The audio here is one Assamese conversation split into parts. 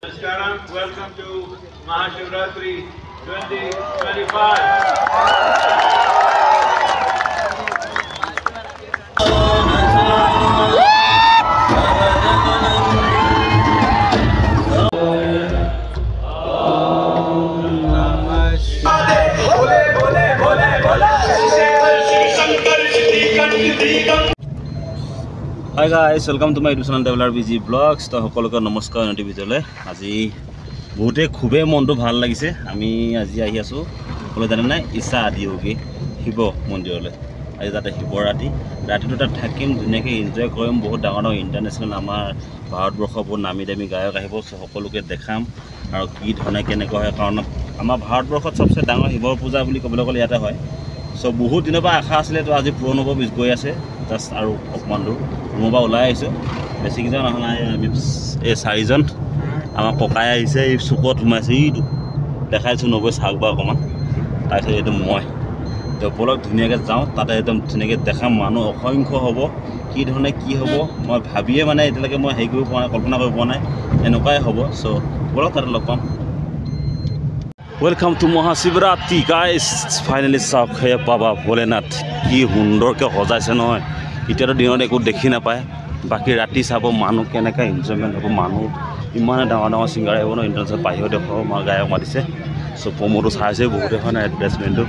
Namaskaram, welcome to Mahashivratri 2025. Hi guys, welcome to my YouTube channel Developer BG Vlogs. তো সকলোকে নমস্কাৰ নটি ভিডিঅ'লৈ আজি বহুতে খুবেই মনটো ভাল লাগিছে আমি আজি আহি আছো সকলো জানে নাই ইচ্ছা আদি হোগী শিৱ মন্দিৰলৈ আজি তাতে শিৱৰ ৰাতিটো তাত থাকিম ধুনীয়াকৈ এনজয় কৰিম বহুত ডাঙৰ ইণ্টাৰনেশ্যনেল আমাৰ ভাৰতবৰ্ষৰ বহুত নামী দামী গায়ক আহিব সকলোকে দেখাম আৰু কি ধৰণে কেনেকুৱা হয় কাৰণ আমাৰ ভাৰতবৰ্ষত সবচে ডাঙৰ শিৱৰ পূজা বুলি ক'বলৈ গ'লে ইয়াতে হয় সো বহুত দিনৰ পৰা আশা আছিলে তো আজি পূৰণ হ'ব গৈ আছে জাষ্ট আৰু অকণমান দূৰ ৰুমৰ পৰা ওলাই আহিছোঁ বেছিকেইজন অহা নাই আমি এই চাৰিজন আমাৰ ককাই আহিছে এই চুকত সোমাইছে এইটো দেখাইছোঁ নগৈ চাওক বা অকণমান তাৰপিছত এইটো মই তো বলক ধুনীয়াকৈ যাওঁ তাতে একদম ধুনীয়াকৈ দেখাম মানুহ অসংখ্য হ'ব কি ধৰণে কি হ'ব মই ভাবিয়ে মানে এতিয়ালৈকে মই হেৰি কৰিব পৰা নাই কল্পনা কৰিব পৰা নাই এনেকুৱাই হ'ব চ' বলক তাতে লগ পাম Welcome to Mahashivratri guys finally চাওক হে বাবা ভোলেনাথ কি সুন্দৰকৈ সজাইছে নহয় এতিয়াতো দিনত একো দেখি নাপায় বাকী ৰাতি চাব মানুহ কেনেকৈ এনজয়মেণ্ট হ'ব মানুহ ইমানে ডাঙৰ ডাঙৰ ছিংগাৰ আহিব ন ইণ্টাৰনেশ্যনেল বাহিৰৰ দেশৰ গায়ক মাতিছে চ' প্ৰমোটো চাইছে বহুতে হয় নাই এডভাৰটাইজমেণ্টটো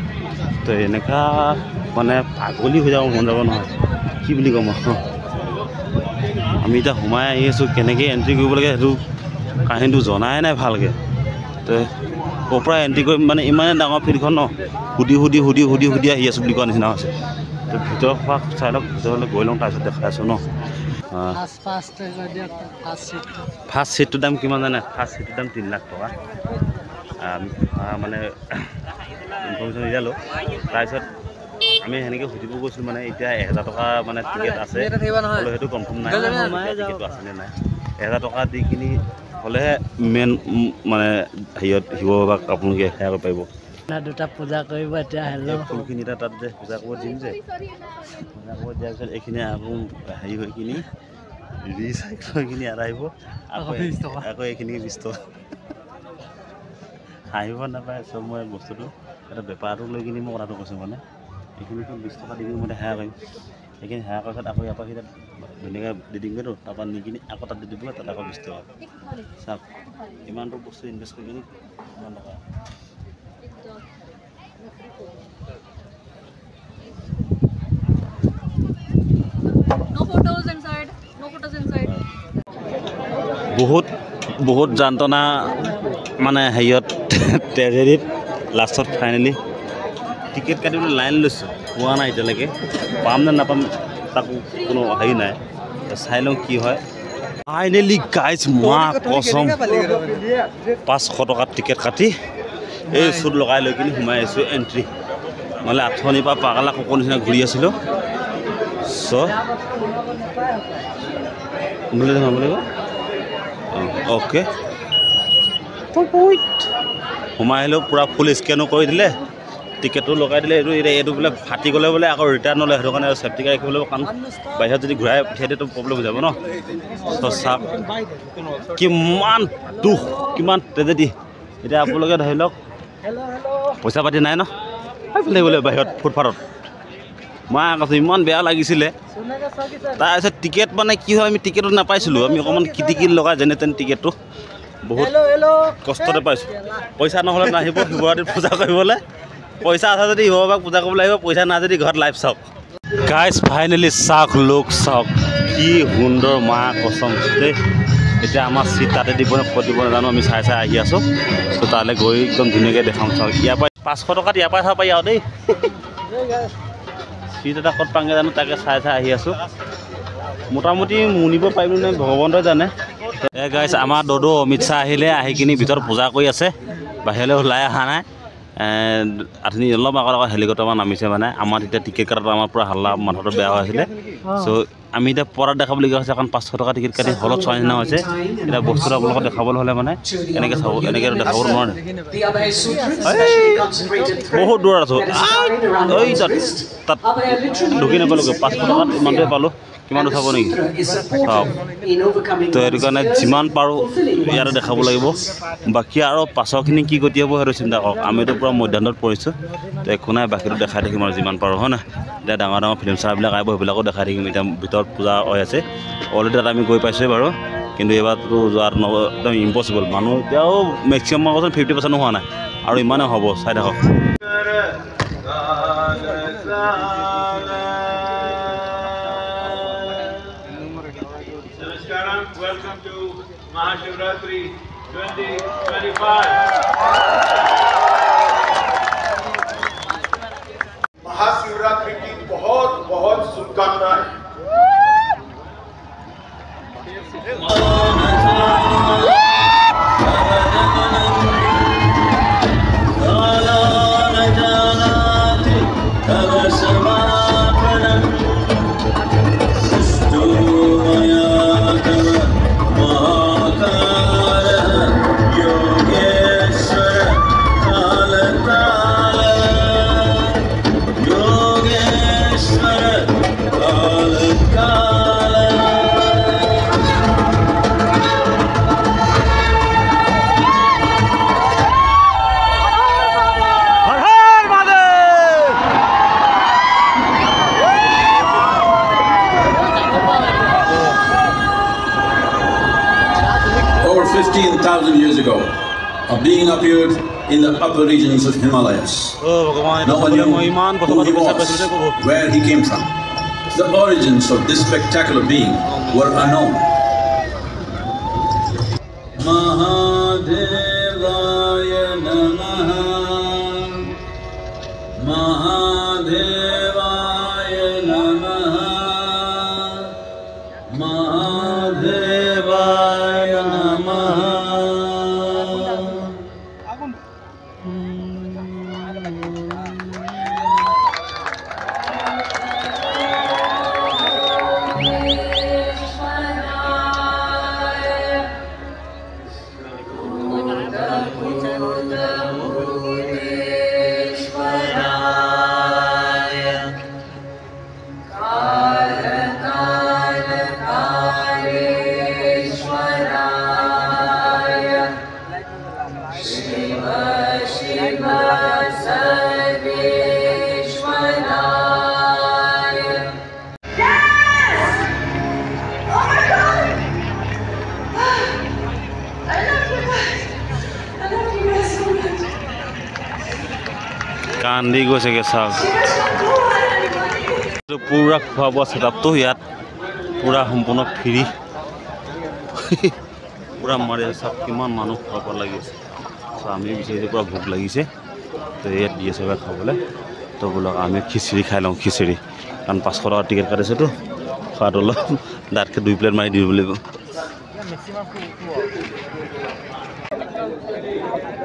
তো এনেকুৱা মানে পাগলী হৈ যাব মন যাব নহয় কি বুলি ক'ম আমি এতিয়া সোমাই আহি আছোঁ কেনেকৈ এণ্ট্ৰি কৰিব লাগে সেইটো কাহিনীটো জনাই নাই ভালকৈ তো ক'ৰ পৰা এণ্ট্ৰি কৰিম মানে ইমানে ডাঙৰ ফিল্ডখন ন সুধি আহি আছোঁ বুলি কোৱা নিচিনা হৈছে তো ভিতৰৰ পৰা চাই লওক ভিতৰলৈ গৈ লওঁ তাৰপিছত দেখাই আছোঁ ন ফাৰ্ষ্ট ছিটটোৰ দাম কিমান জানে ফাৰ্ষ্ট ছিটটোৰ দাম 3 লাখ টকা মানে ইনফৰ্মেশ্যন দিয়ালোঁ তাৰপিছত আমি সেনেকৈ সুধিব গৈছিলোঁ মানে এতিয়া 1000 টকা মানে টিকেট আছে সেইটো কনফাৰ্ম নাই টিকেটটো আছেনে নাই 1000 টকা দি কিনি হ'লেহে মেইন মানে হেৰিয়ত শিৱ বাবাক আপোনালোকে সেয়া কৰিব পাৰিব দুটা পূজা কৰিব এতিয়া হেল্ল' ফুলখিনি তাত যে পূজা কৰিব দিম যে পূজা কৰিব দিয়াৰ পিছত এইখিনি আকৌ হেৰি হৈ কিনি ৰিচাইকেল হৈ কিনি আৰু আহিব আকৌ এইখিনি 20 টকা হাঁহিব নাপায় চব মই বস্তুটো এটা বেপাৰটো লৈ কিনি মই কথাটো কৈছোঁ মানে এইখিনিতো 20 টকা দি কিনি মই সেয়া কৰিম সেইখিনি সেয়া কৰাৰ পিছত আকৌ ইয়াৰ পৰা সি তাত ধুনীয়াকৈ দি দিমগৈতো তাৰপৰা নি কিনি আকৌ তাত দি দিব তাত আকৌ 20 টকা চাওক ইমানটো বস্তু ইনভেষ্ট কৰি কিনি ইমান টকা বহুত যন্ত্ৰণা মানে হেৰিয়ত ট্ৰেজেডিত লাষ্টত ফাইনেলি টিকেট কাটিবলৈ লাইন লৈছোঁ পোৱা নাই এতিয়ালৈকে পাম নে নাপাম তাকো কোনো হেৰি নাই চাই লওঁ কি হয় ফাইনেলি গাইজ মা কচম 500 টকাত টিকেট কাটি এই চুট লগাই লৈ কিনি সোমাই আহিছোঁ এণ্ট্ৰি নহ'লে আঠনিৰ পৰা পাগলা কুকুৰ নিচিনা ঘূৰি আছিলোঁ চ' বুলি সোমাব লাগিব অ'কে সোমাই আহিলেও পূৰা ফুল স্কেনো কৰি দিলে টিকেটো লগাই দিলে এইটো বোলে ফাটি গ'লে বোলে আকৌ ৰিটাৰ্ণ হ'লে সেইটো কাৰণে চেফটি গাড়ী ৰাখিব লাগিব কাৰণ বাহিৰত যদি ঘূৰাই পঠিয়াই দিয়েতো প্ৰব্লেম হৈ যাব ন চাওক কিমান দুখ কিমান ট্ৰেজেডি এতিয়া আপোনালোকে ধৰি লওক পইচা পাতি নাই ন সেইফালে বোলে বাহিৰত ফুটপাথত মই কৈছোঁ ইমান বেয়া লাগিছিলে তাৰপিছত টিকেট মানে কি হয় আমি টিকেটটো নাপাইছিলোঁ আমি অকণমান কিটিকিট লগাই যেনে তেনে টিকেটটো বহুত কষ্টতে পাইছোঁ পইচা নহ'লে নাহিব শিৱৰাত্ৰিত পূজা কৰিবলৈ পইচা আছে যদি শিৱ বাবাক পূজা কৰিবলৈ আহিব পইচা নাই যদি ঘৰত লাইভ চাওক গাইজ ফাইনেলি চাওক লোক চাওক কি সুন্দৰ মা কচম দেই এতিয়া আমাৰ চিট তাতে দিব নাজানো আমি চাই আহি আছোঁ ত' তালৈ গৈ একদম ধুনীয়াকৈ দেখাম চাওক ইয়াৰ পৰা 500 টকাত ইয়াৰ পৰা চাব পাৰি আৰু দেই চিট এটা ক'ত পাংগে জানো তাকে চাই আহি আছোঁ মোটামুটি মুনিব পাৰিম নে ভগৱন্তই জানে গাইজ আমাৰ দদৌ অমিত শ্বাহ আহিলে আহি কিনি ভিতৰত পূজা কৰি আছে বাহিৰলৈ ওলাই অহা নাই আপুনি অলপ আগত হেলিকপ্টাৰমান নামিছে মানে আমাৰ তেতিয়া টিকেট কাটাটো আমাৰ পূৰা হাল্লা মাথাটো বেয়া হৈ আছিলে চ' আমি এতিয়া পৰাত দেখাবলগীয়া হৈছে কাৰণ 500 টকা টিকেট কাটি হলত চোৱা নিচিনা হৈছে এতিয়া বস্তুটো আপোনালোকক দেখাবলৈ হ'লে মানে এনেকৈ চাব এনেকৈ দেখাব নোৱাৰে বহুত দূৰত আছোঁ তাত ঢুকি নাপালোগৈ 500 টকাত ইমানটোৱে পালোঁ কিমান উঠাব নেকি চাওক তো সেইটো কাৰণে যিমান পাৰোঁ ইয়াতে দেখাব লাগিব বাকী আৰু পাছৰখিনি কি গতি হ'ব সেইটো চিন্তা কৰক আমিতো পূৰা মধ্যাহ্নত পৰিছোঁ তো একো নাই বাকীটো দেখাই থাকিম আৰু যিমান পাৰোঁ হয় নাই এতিয়া ডাঙৰ ডাঙৰ ফিল্ম ষ্টাৰবিলাক আহিব সেইবিলাকো দেখাই থাকিম এতিয়া ভিতৰত পূজা হৈ আছে অলৰেডি তাত আমি গৈ পাইছোঁৱেই বাৰু কিন্তু এইবাৰতো যোৱাত একদম ইম্পচিবল মানুহ এতিয়াও মেক্সিমাম 50% হোৱা নাই আৰু ইমানে হ'ব চাই থাকক Welcome to Mahashivratri 2025. महाशिवरात्रि की बहुत बहुत शुभकामनाएं Over 15,000 years ago, a being appeared in the upper regions of Himalayas. No one knew who he was, where he came from. The origins of this spectacular being were unknown. Mahadevaya Namaha, Mahadevaya Namaha, Mahadevaya Namaha. কান্দি গৈছেগৈ চাওক পূৰা খোৱা বোৱা ছেটআপটো ইয়াত পূৰা সম্পূৰ্ণ ফ্ৰী পূৰা মাৰি চাওক কিমান মানুহ খাব লাগি আছে চ' আমি বিচাৰিছোঁ পূৰা ভোক লাগিছে তো ইয়াত দি আছে খাবলৈ তো বোলক আমি খিচিৰি খাই লওঁ খিচিৰি কাৰণ 500 টকাৰ টিকেট কাটিছেতো খোৱাটো অলপ ডাইৰেক্টকৈ 2 প্লেট মাৰি দিব লাগিব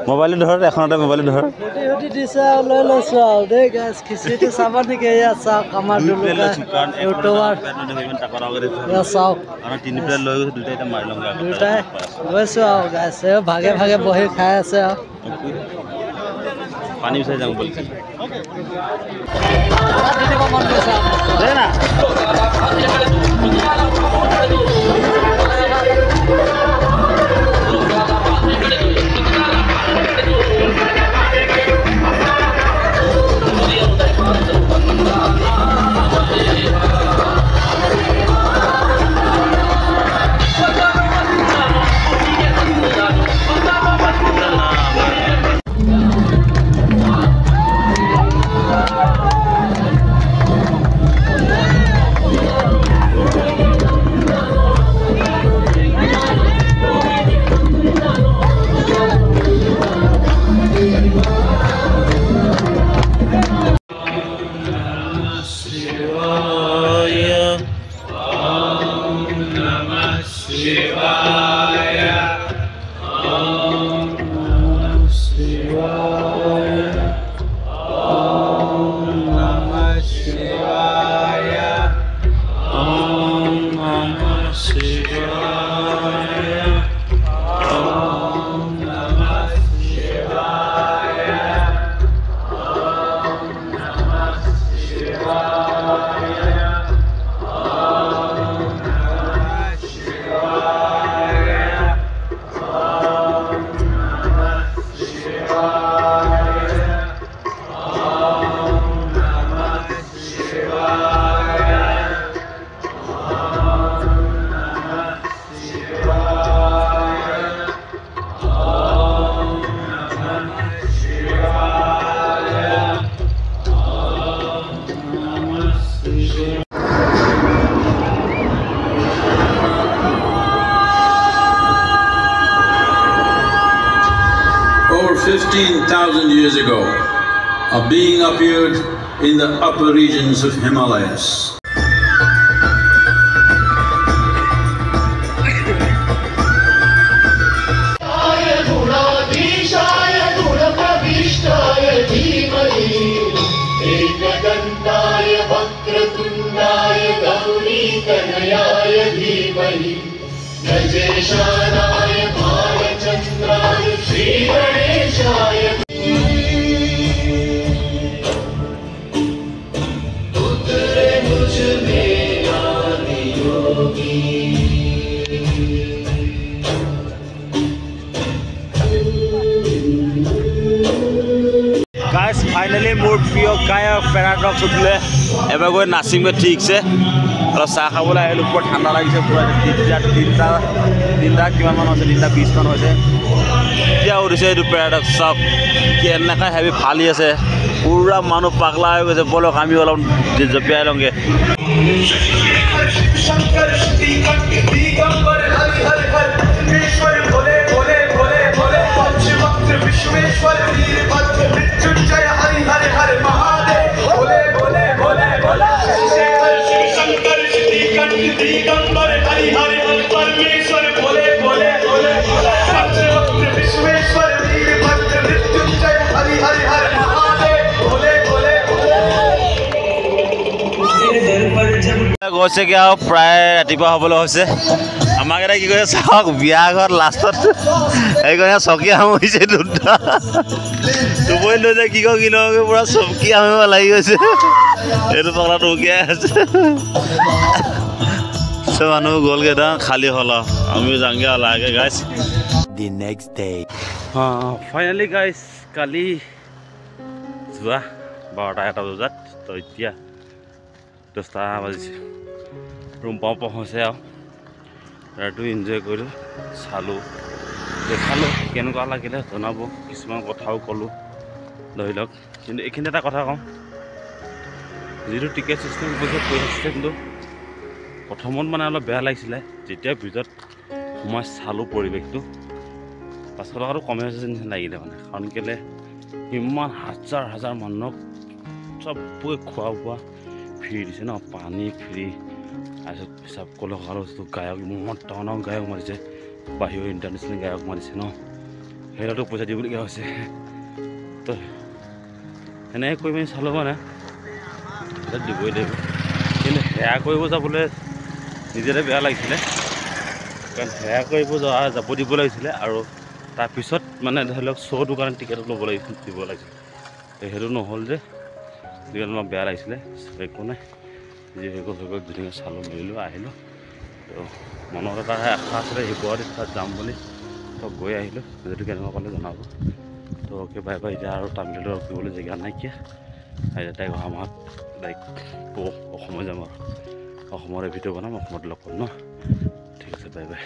মোবাইল ধৰ এখনতে মোবাইল ধৰ দিছে লৈ লৈছোঁ আৰু দেই গাছ খিচিৰিটো চাব নেকি এয়া চাওক আমাৰ ইউটিউবাৰ চাওক দুটাই গৈছোঁ আৰু গাছ ভাগে ভাগে বহি খাই আছে আৰু পানী বিচাৰি যাওঁ বুলি মন গৈছে না over 15,000 years ago, a being appeared in the upper regions of Himalayas. Guys finally मोर प्रिय गायक पैराडॉक्स उठले एबार गई नाचिमे ठीक से और चाह खाबले आहिलो ऊपर ठांडा लागिसे पूरा तीनटा किमान मान আছে 3:20 মান হৈছে এতিয়া উঠিছে এই पैराडॉक्स सब কেনেকা হেভি ফালি আছে পুরা মানুহ পাগলা হৈ গৈছে বলক আমি অলপ জপিয়াই লংগে শঙ্কর দিগম্বর হরি হরি হরি ईश्वर भोले भोले भोले भोले पंचवक्त विश्वेश्वर वीरभद्र मृत्युंजय हरि हरि हरि महादेव भोले भोले भोले भोले शंकर दिगंबर हरि हरि हरि परमेश्वर भोले भोले भोले पंचवक्त विश्वेश्वर वीरभद्र मृत्युंजय हरि हरि हरि महादेव भोले भोले গৈছে কি আৰু প্ৰায় ৰাতিপুৱা হ'বলৈ হৈছে আমাক এটা কি কৈছে চাওক বিয়া ঘৰ লাষ্টত এইকাৰণে চকী আমিছে দুটা দুবই লৈ যায় কি কওঁ কি লগে পুৰা চকী আমিব লাগি গৈছে এইটো পগলা টুকিয়াই আছে চব মানুহ গ'লগৈ খালী হ'ল আমি যাওঁগৈ লাগে গাইছ দি নেক্সট ডে ফাইনেলি গাইছ কালি যোৱা 12টা বজাত তো এতিয়া 10টা বাজিছে ৰুম পहुঁচে আৰু ৰাতিটো এনজয় কৰিলোঁ চালোঁ দেখালোঁ কেনেকুৱা লাগিলে জনাব কিছুমান কথাও ক'লোঁ ধৰি লওক কিন্তু এইখিনি এটা কথা কওঁ যিটো টিকেট চিষ্টেম কৈছে পইচা চিষ্টেমটো প্ৰথমত মানে অলপ বেয়া লাগিছিলে যেতিয়া ভিতৰত সোমাই চালোঁ পৰিৱেশটো 500 টকাটো কমে হৈছে নিচিনা লাগিলে মানে কাৰণ কেলৈ ইমান হাজাৰ হাজাৰ মানুহক চবকে খোৱা বোৱা ফ্ৰী দিছে ন পানী ফ্ৰী তাৰপিছত পিছত কলক আৰু গায়ক ইমান টাউনৰ গায়ক মাৰিছে বাহিৰৰ ইণ্টাৰনেশ্যনেল গায়ক মাৰিছে ন সেইটোতো পইচা দিবলগীয়া হৈছে তো এনেকৈ কৰি পিনি চালোঁ মানে দিবই লাগিব কিন্তু সেয়া কৰিব যাবলৈ নিজৰে বেয়া লাগিছিলে কাৰণ সেয়া কৰিব যাব দিব লাগিছিলে আৰু তাৰপিছত মানে ধৰি লওক শ্ব'টোৰ কাৰণে টিকেট ল'ব লাগিছিল দিব লাগিছিল সেইটো নহ'ল যে যিহেতু অলপ বেয়া লাগিছিলে একো নাই যি হৈ গ'ল ধুনীয়াকৈ চালোঁ মেলিলোঁ আহিলোঁ তো মনত এটা আশা আছিলে শিৱসাগৰ তাত যাম বুলি তো গৈ আহিলোঁ যদি কেনেকুৱা পালে জনাব তো অ'কে বাই বাই এতিয়া আৰু তামিলনাডু ৰখিবলৈ জেগা নাইকিয়া তাইক অহা মাহত লাইক অসমলৈ যাম আৰু অসমৰে ভিডিঅ' বনাম অসমত লগ কৰিম ন ঠিক আছে বাই বাই